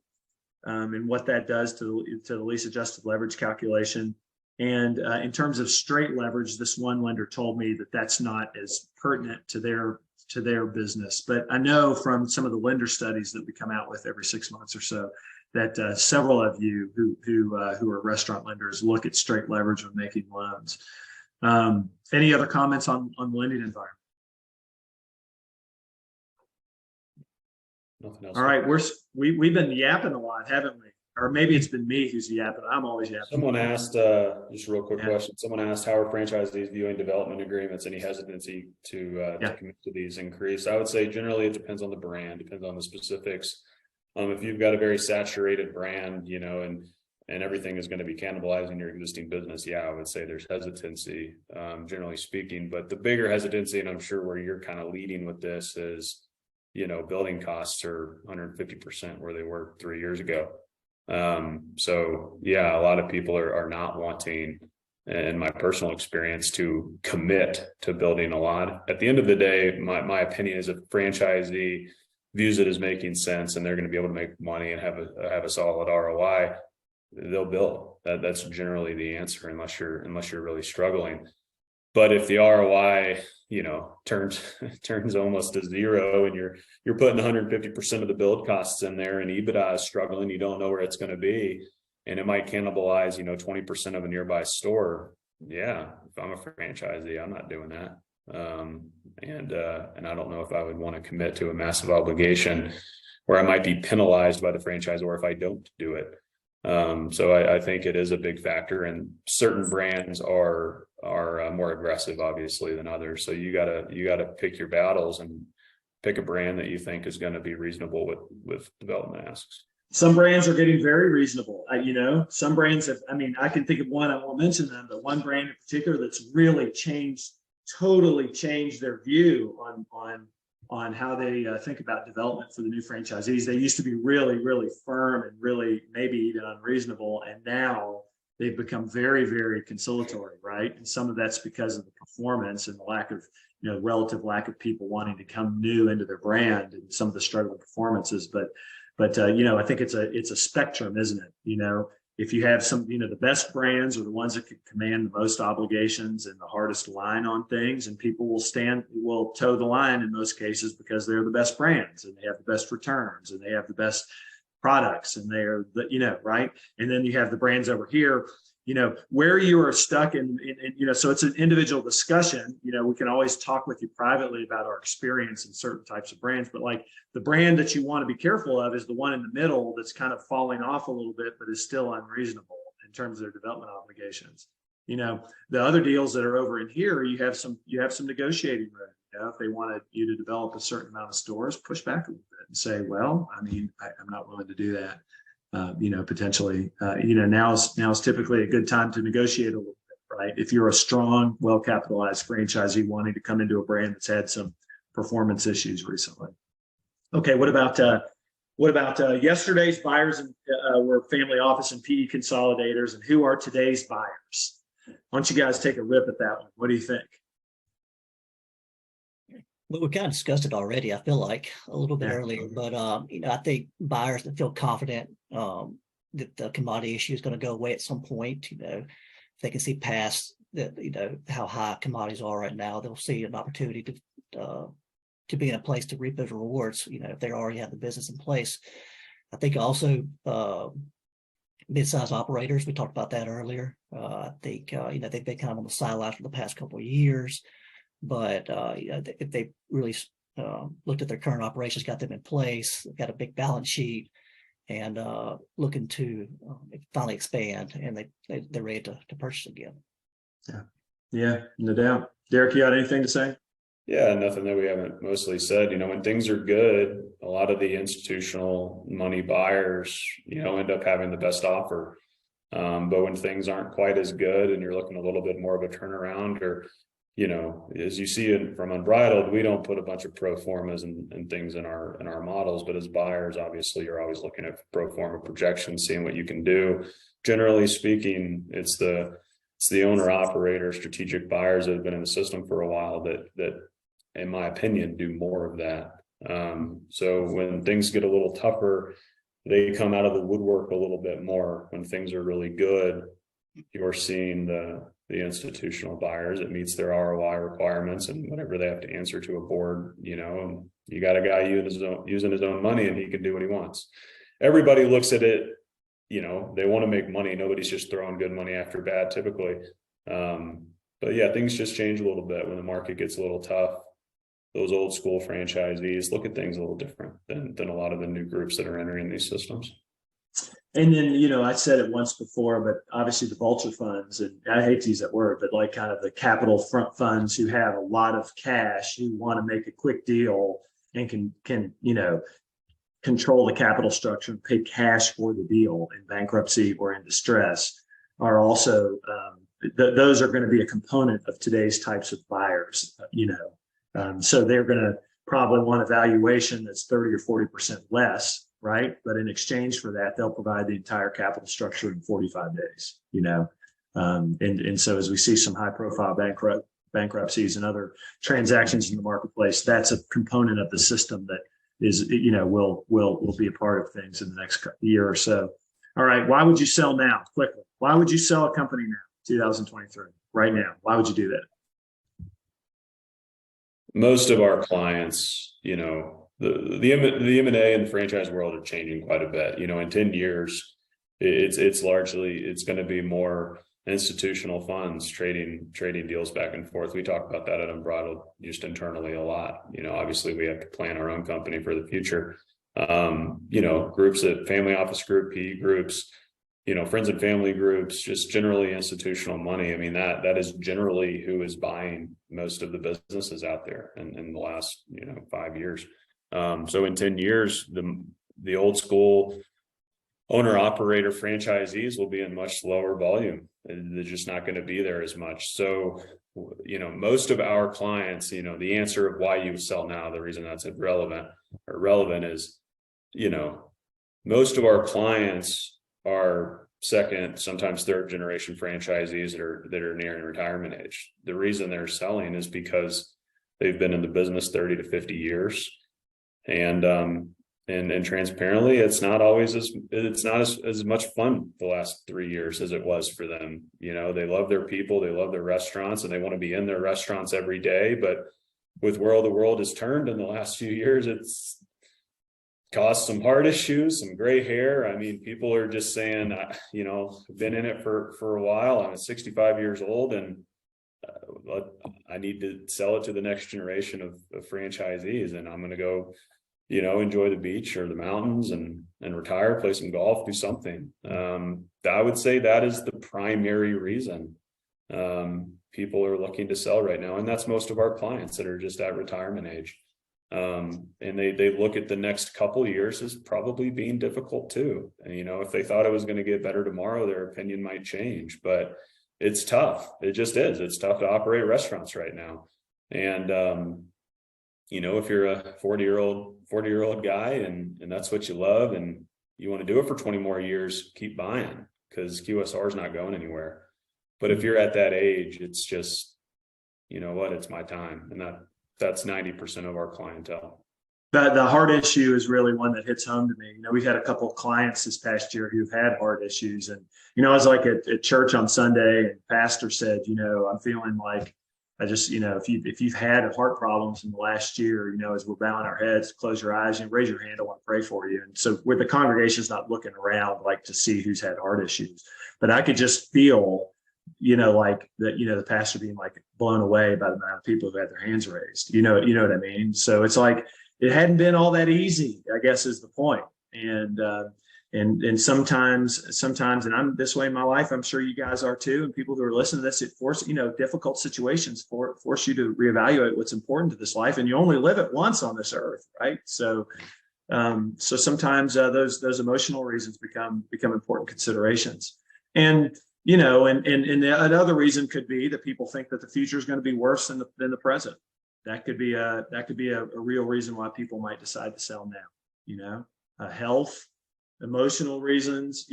And what that does to the lease adjusted leverage calculation. And in terms of straight leverage, this one lender told me that that's not as pertinent to their business. But I know from some of the lender studies that we come out with every 6 months or so that several of you who are restaurant lenders look at straight leverage when making loans. Any other comments on the lending environment? Nothing else. All right, we've been yapping a lot, haven't we? Or maybe it's been me who's yapping. I'm always yapping. Someone asked, just a real quick question. Someone asked, how are franchisees viewing development agreements? Any hesitancy to commit to these increase? I would say generally it depends on the brand, depends on the specifics. If you've got a very saturated brand, and everything is going to be cannibalizing your existing business, yeah, I would say there's hesitancy, generally speaking. But the bigger hesitancy, and I'm sure where you're kind of leading with this, is building costs are 150% where they were 3 years ago. So yeah, a lot of people are not wanting, in my personal experience, to commit to building a lot. At the end of the day, my opinion is if a franchisee views it as making sense and they're going to be able to make money and have a solid ROI, they'll build. That's generally the answer, unless you're really struggling. But if the ROI, turns almost to zero, and you're putting 150% of the build costs in there, and EBITDA is struggling, you don't know where it's going to be, and it might cannibalize, 20% of a nearby store. Yeah, if I'm a franchisee, I'm not doing that. And I don't know if I would want to commit to a massive obligation where I might be penalized by the franchisor if I don't do it. So I think it is a big factor, and certain brands are more aggressive, obviously, than others. So you gotta pick your battles and pick a brand that you think is going to be reasonable with development asks. Some brands are getting very reasonable. Some brands have, I can think of one, I won't mention them, but one brand in particular that's really totally changed their view on how they think about development for the new franchisees. They used to be really, really firm and really maybe even unreasonable. And now they've become very, very conciliatory, right? And some of that's because of the performance and the lack of, relative lack of people wanting to come new into their brand and some of the struggling performances. But I think it's a spectrum, isn't it? If you have some, the best brands are the ones that can command the most obligations and the hardest line on things, and people will toe the line in most cases because they're the best brands and they have the best returns and they have the best products and they're right. And then you have the brands over here, where you are stuck in, so it's an individual discussion. We can always talk with you privately about our experience in certain types of brands, but like the brand that you want to be careful of is the one in the middle that's kind of falling off a little bit, but is still unreasonable in terms of their development obligations. The other deals that are over in here, you have some negotiating room. If they wanted you to develop a certain amount of stores, push back a little bit and say, well, I'm not willing to do that. Potentially, now is typically a good time to negotiate a little bit, right? If you're a strong, well-capitalized franchisee wanting to come into a brand that's had some performance issues recently. Okay, what about yesterday's buyers were family office and PE consolidators, and who are today's buyers? Why don't you guys take a rip at that one? What do you think? Well, we kind of discussed it already, I feel like a little bit earlier, but I think buyers that feel confident that the commodity issue is going to go away at some point, if they can see past that, how high commodities are right now, they'll see an opportunity to be in a place to reap those rewards, if they already have the business in place. I think also mid-sized operators, we talked about that earlier. I think, they've been kind of on the sidelines for the past couple of years. But if they really looked at their current operations, got them in place, got a big balance sheet, and looking to finally expand, and they're ready to purchase again. Yeah, no doubt. Derek, you got anything to say? Yeah, nothing that we haven't mostly said. When things are good, a lot of the institutional money buyers, end up having the best offer. But when things aren't quite as good and you're looking a little bit more of a turnaround, or as you see it from Unbridled, we don't put a bunch of pro formas and things in our models, but as buyers, obviously you're always looking at pro forma projections, seeing what you can do. Generally speaking, it's the owner operator strategic buyers that have been in the system for a while that in my opinion do more of that. So when things get a little tougher, they come out of the woodwork a little bit more. When things are really good, you're seeing the institutional buyers, it meets their ROI requirements and whatever they have to answer to a board, and you got a guy using his own money and he can do what he wants. Everybody looks at it, they want to make money. Nobody's just throwing good money after bad typically. But yeah, things just change a little bit when the market gets a little tough. Those old school franchisees look at things a little different than a lot of the new groups that are entering these systems. And then, I said it once before, but obviously the vulture funds, and I hate to use that word, but like kind of the capital front funds who have a lot of cash, who want to make a quick deal and can control the capital structure and pay cash for the deal in bankruptcy or in distress, are also, those are going to be a component of today's types of buyers, so they're going to probably want a valuation that's 30 or 40% less. Right. But in exchange for that, they'll provide the entire capital structure in 45 days, and so as we see some high profile bankruptcies and other transactions in the marketplace, that's a component of the system that is, will be a part of things in the next year or so. All right. Why would you sell now? Quickly. Why would you sell a company now, 2023, right now? Why would you do that? Most of our clients, the M&A and the franchise world are changing quite a bit. In 10 years, it's going to be more institutional funds trading deals back and forth. We talk about that at Unbridled just internally a lot. Obviously we have to plan our own company for the future. Groups at family office group, PE groups, friends and family groups, just generally institutional money. That is generally who is buying most of the businesses out there in the last, 5 years. So in 10 years, the old school owner operator franchisees will be in much lower volume. They're just not going to be there as much. So, most of our clients, the answer of why you sell now, the reason that's relevant is, most of our clients are second, sometimes third generation franchisees that are nearing retirement age. The reason they're selling is because they've been in the business 30 to 50 years. And transparently, it's not as much fun the last 3 years as it was for them. They love their people, they love their restaurants, and they want to be in their restaurants every day. But with where the world has turned in the last few years, it's caused some heart issues, some gray hair. I mean, people are just saying, I've been in it for a while. I'm 65 years old, and I need to sell it to the next generation of franchisees, and I'm going to go enjoy the beach or the mountains and retire, play some golf, do something. I would say that is the primary reason people are looking to sell right now. And that's most of our clients that are just at retirement age. And they look at the next couple of years as probably being difficult too. And, if they thought it was going to get better tomorrow, their opinion might change, but it's tough. It just is. It's tough to operate restaurants right now. And, if you're a 40-year-old guy and that's what you love and you want to do it for 20 more years, keep buying, because QSR is not going anywhere. But if you're at that age, it's just, it's my time. And that's 90% of our clientele. The heart issue is really one that hits home to me. We've had a couple of clients this past year who've had heart issues. And, I was like at church on Sunday, and the pastor said, I'm feeling like I just, if you've had heart problems in the last year, as we're bowing our heads, close your eyes and raise your hand. I want to pray for you. And so where the congregation's not looking around like to see who's had heart issues, but I could just feel, like that, the pastor being like blown away by the amount of people who had their hands raised, you know what I mean? So it's like, it hadn't been all that easy, I guess is the point. And sometimes, and I'm this way in my life, I'm sure you guys are too. And people who are listening to this, it forces, difficult situations force you to reevaluate what's important to this life. And you only live it once on this earth, right? So sometimes those emotional reasons become important considerations. And, and the another reason could be that people think that the future is going to be worse than the present. That could be a real reason why people might decide to sell now, health, emotional reasons,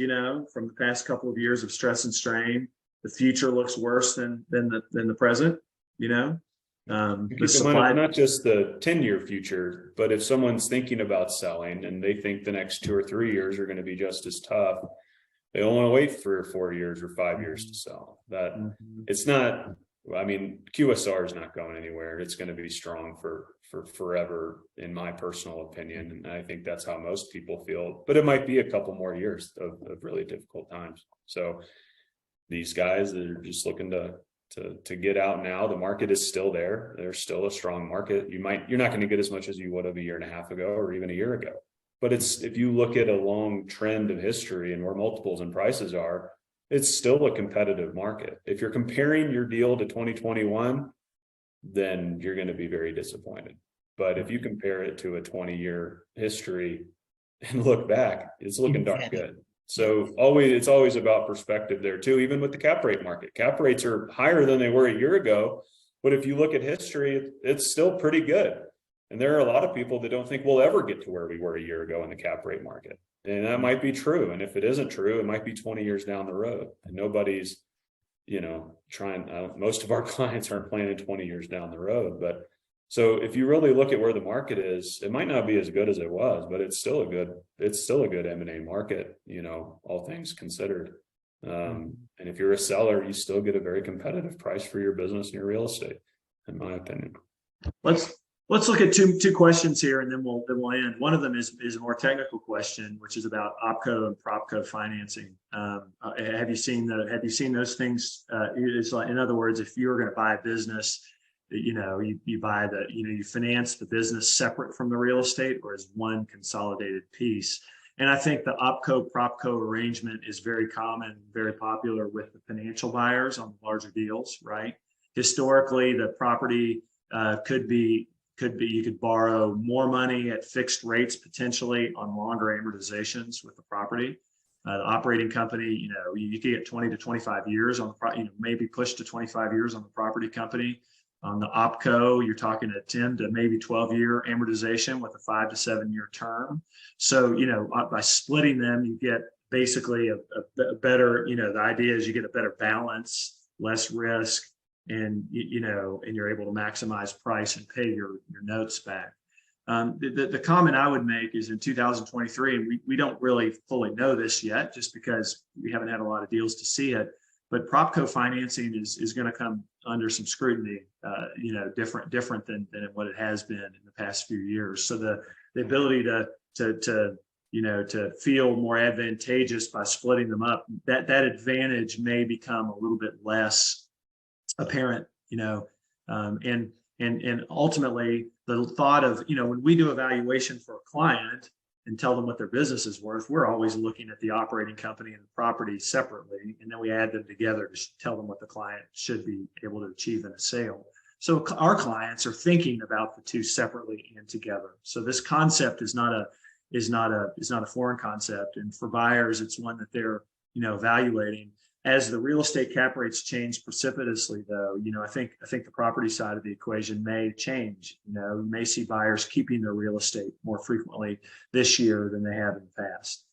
from the past couple of years of stress and strain. The future looks worse than the present, the supply. Not just the 10-year future, but if someone's thinking about selling and they think the next 2 or 3 years are going to be just as tough, they don't want to wait 3 or 4 years or 5 years to sell. That it's not. QSR is not going anywhere. It's going to be strong for forever, in my personal opinion. And I think that's how most people feel, but it might be a couple more years of really difficult times. So these guys that are just looking to get out now, the market is still there. There's still a strong market. You're not going to get as much as you would have a year and a half ago or even a year ago. But if you look at a long trend of history and where multiples and prices are, it's still a competitive market. If you're comparing your deal to 2021, then you're going to be very disappointed. But if you compare it to a 20-year history and look back, it's looking darn good. So it's always about perspective there too, even with the cap rate market. Cap rates are higher than they were a year ago, but if you look at history, it's still pretty good. And there are a lot of people that don't think we'll ever get to where we were a year ago in the cap rate market. And that might be true. And if it isn't true, it might be 20 years down the road. And nobody's, trying, most of our clients aren't planning 20 years down the road. But so if you really look at where the market is, it might not be as good as it was, but it's still a good M&A market, all things considered. And if you're a seller, you still get a very competitive price for your business and your real estate, in my opinion. Let's look at two questions here, and then we'll end. One of them is a more technical question, which is about OpCo and PropCo financing. Have you seen those things? It's like, in other words, if you were going to buy a business, you buy you finance the business separate from the real estate or as one consolidated piece. And I think the OpCo PropCo arrangement is very common, very popular with the financial buyers on larger deals, right? Historically, the property could be you could borrow more money at fixed rates potentially on longer amortizations with the property. The operating company, you could get 20 to 25 years on the maybe push to 25 years on the property company. On the OpCo, you're talking a 10 to maybe 12-year amortization with a 5 to 7-year term. So, by splitting them, you get basically a better, the idea is you get a better balance, less risk, and, and you're able to maximize price and pay your notes back. The comment I would make is in 2023, and we don't really fully know this yet, just because we haven't had a lot of deals to see it, but PropCo financing is going to come under some scrutiny, different than what it has been in the past few years. So the ability to feel more advantageous by splitting them up, that advantage may become a little bit less apparent, and ultimately the thought of, when we do evaluation for a client and tell them what their business is worth, we're always looking at the operating company and the property separately, and then we add them together to tell them what the client should be able to achieve in a sale. So our clients are thinking about the two separately and together. So this concept is not a foreign concept, and for buyers, it's one that they're evaluating. As the real estate cap rates change precipitously, though, I think the property side of the equation may change. You may see buyers keeping their real estate more frequently this year than they have in the past,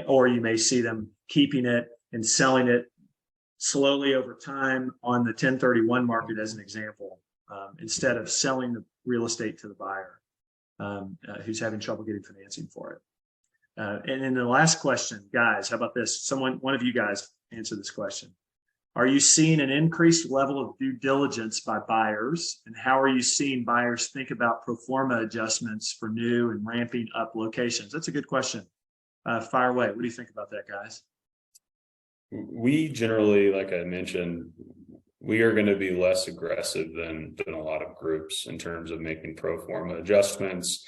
or you may see them keeping it and selling it slowly over time on the 1031 market, as an example, instead of selling the real estate to the buyer who's having trouble getting financing for it. And then the last question, guys, how about this? One of you guys answer this question. Are you seeing an increased level of due diligence by buyers? And how are you seeing buyers think about pro forma adjustments for new and ramping up locations? That's a good question. Fire away. What do you think about that, guys? We generally, like I mentioned, we are going to be less aggressive than a lot of groups in terms of making pro forma adjustments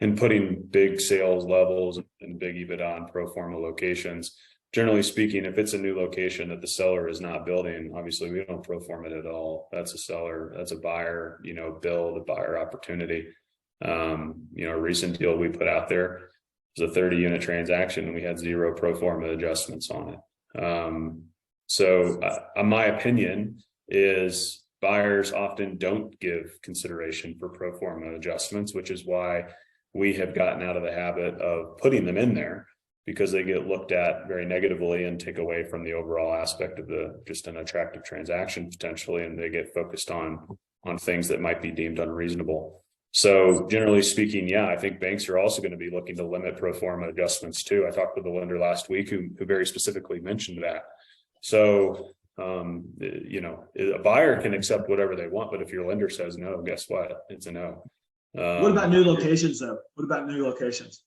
and putting big sales levels and big EBITDA on pro forma locations. Generally speaking, if it's a new location that the seller is not building, obviously we don't pro forma it at all. That's a seller, that's a buyer, build, a buyer opportunity. A recent deal we put out there was a 30-unit transaction, and we had 0 pro forma adjustments on it. So my opinion is buyers often don't give consideration for pro forma adjustments, which is why we have gotten out of the habit of putting them in there, because they get looked at very negatively and take away from the overall aspect of just an attractive transaction potentially, and they get focused on things that might be deemed unreasonable. So generally speaking, yeah, I think banks are also going to be looking to limit pro forma adjustments too. I talked with the lender last week who very specifically mentioned that. So a buyer can accept whatever they want, but if your lender says no, guess what? It's a no. What about new locations, though? What about new locations?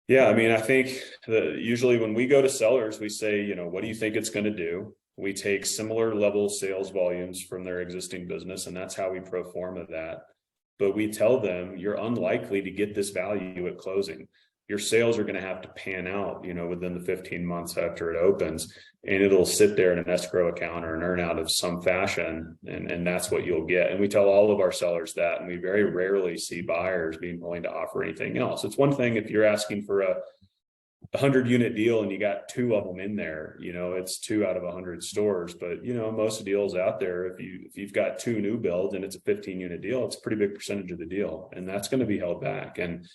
Yeah, I mean, I think usually when we go to sellers, we say, what do you think it's going to do? We take similar level sales volumes from their existing business, and that's how we pro forma that. But we tell them you're unlikely to get this value at closing. Your sales are going to have to pan out, within the 15 months after it opens, and it'll sit there in an escrow account or an earnout of some fashion, and that's what you'll get. And we tell all of our sellers that, and we very rarely see buyers being willing to offer anything else. It's one thing if you're asking for a 100-unit deal and you got 2 of them in there, it's 2 out of 100 stores. But most deals out there, if you've got 2 new builds and it's a 15-unit deal, it's a pretty big percentage of the deal, and that's going to be held back. And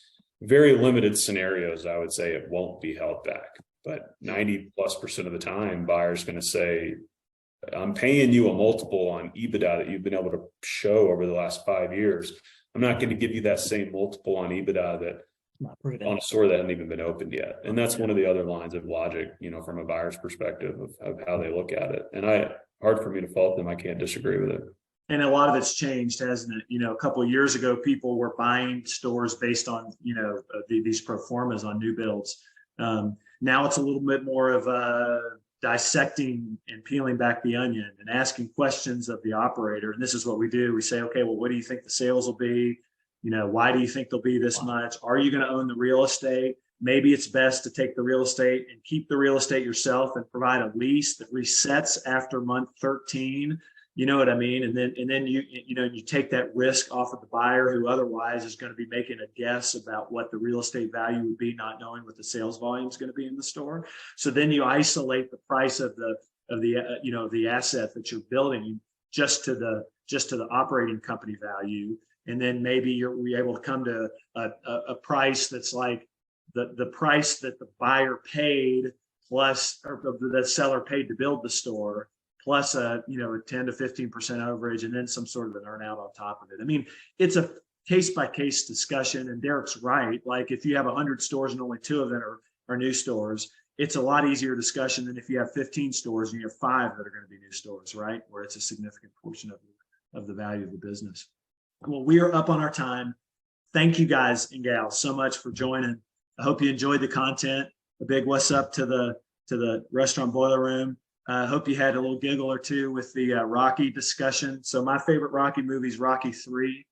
very limited scenarios, I would say it won't be held back, but 90+% of the time, buyers going to say, I'm paying you a multiple on EBITDA that you've been able to show over the last 5 years. I'm not going to give you that same multiple on EBITDA that on a store that hasn't even been opened yet. And that's one of the other lines of logic, from a buyer's perspective of how they look at it. And hard for me to fault them. I can't disagree with it. And a lot of it's changed, hasn't it? A couple of years ago, people were buying stores based on, these pro formas on new builds. Now it's a little bit more of dissecting and peeling back the onion and asking questions of the operator. And this is what we do. We say, okay, well, what do you think the sales will be? Why do you think there'll be this much? Are you going to own the real estate? Maybe it's best to take the real estate and keep the real estate yourself and provide a lease that resets after month 13. You know what I mean? And then you take that risk off of the buyer who otherwise is going to be making a guess about what the real estate value would be, not knowing what the sales volume is going to be in the store. So then you isolate the price of the asset that you're building just to the operating company value. And then maybe you're able to come to a price that's like the price that the buyer paid plus, or the seller paid to build the store, plus a 10 to 15% overage, and then some sort of an earn out on top of it. I mean, it's a case by case discussion, and Derek's right. Like if you have 100 stores and only 2 of them are new stores, it's a lot easier discussion than if you have 15 stores and you have 5 that are going to be new stores, right? Where it's a significant portion of the value of the business. Well, we are up on our time. Thank you guys and gals so much for joining. I hope you enjoyed the content. A big what's up to the restaurant boiler room. I hope you had a little giggle or two with the Rocky discussion. So my favorite Rocky movie is Rocky 3.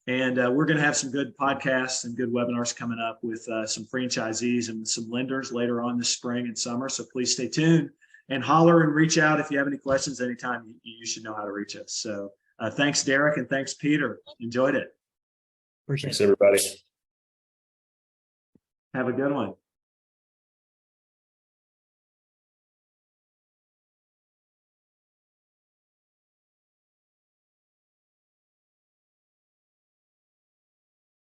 And we're going to have some good podcasts and good webinars coming up with some franchisees and some lenders later on this spring and summer. So please stay tuned and holler and reach out if you have any questions anytime. You should know how to reach us. So thanks, Derek, and thanks, Peter. Enjoyed it. Appreciate Thanks, it. everybody. Have a good one.